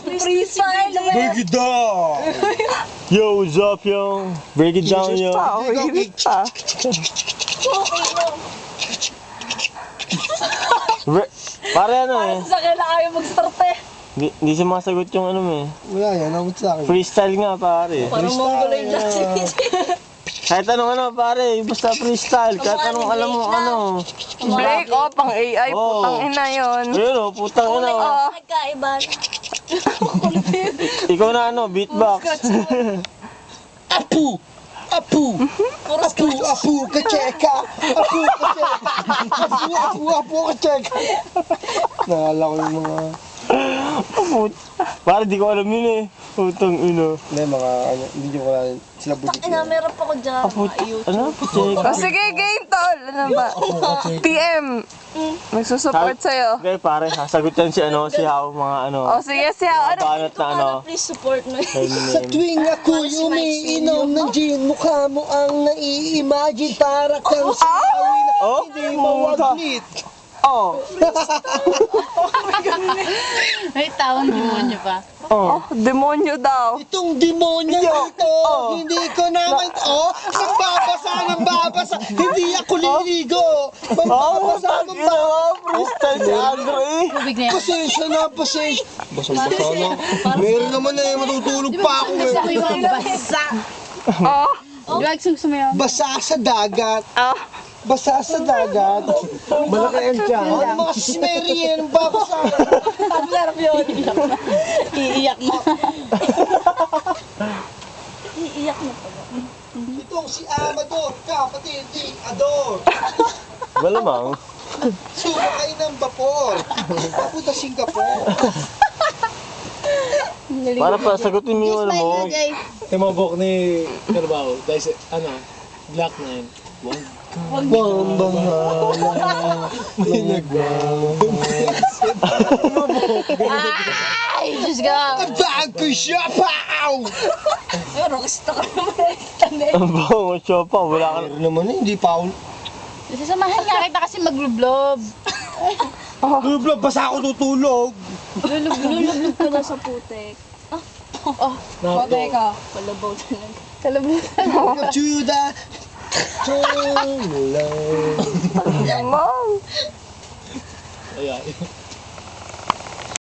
Freestyle. Break it down! Yo, what's up, yo? Break it down, yo. Pare ano eh. Sa kailangan ayaw mag-start eh. Hindi sumasagot yung ano eh. Wala yan, nakot sa akin. Freestyle nga pare. Parang mongolo yung Kahit anong ano pare, basta freestyle. Kahit anong alam mo ano. Break, pang AI, putang ina yun. Ayun o, putang ina o. Nagkaiba. Ikaw na ano, beatbox. Apu! Apu! Apu, kacheka! Apu, kacheka! Naalala ko yung mga... Pare, di ko alam yun eh. Putang ina. Hindi, mga ano, hindi ko wala sila budik Ina, meron pa ko dyan. Ano? Cheka. Sige, game tol. Ano ba? PM. Nagsusupport sa'yo. Okay pare, sasagot yan si ano, si How, mga ano. Sige, siya. Ano? Banat na ano. Please support me. Sa tuwing ako umiinom ng gin, mukha mo ang nai-imagine para kang sinawi na hindi mawaglit. Oh. May tawang demonyo pa. Oh, demonyo daw. Itong demonyo ito, hindi ko naman, nambabasa, hindi ako liligo. Mambabasa. Freestyle si Andrew eh. Tubig na yan. Pasensya na. Basang-basa na. Meron naman eh, matutulog pa ako Gusto mo eh. yung basa. Diba gusto mo yung... Basa sa dagat. Ah, Malaki yan dyan. Ano mga sismeri yan, babasa. Sarap yun. Iiyak mo. Iiyak na pala. Itong si Amador, kapatid ni Ador. Malamang. Sumakay ng vapor. Papunta Singapore. Para pa, sagutin mo yung ano mo. Timabok ni Carabao, dahil ano, Black 9. Wag bahala. Ay, Diyos ka. Bag ko siya, pow! Pero gusto ko naman. Ang bango, chopa. Wala ka Meron naman eh, hindi pa ako. Sasamahan nga kita kasi maglublob. Lublob, basa ako tutulog. Lulublob ko na sa putek. Teka. Palabaw talaga. Kalabutan. Kachuda. mom. Ayan.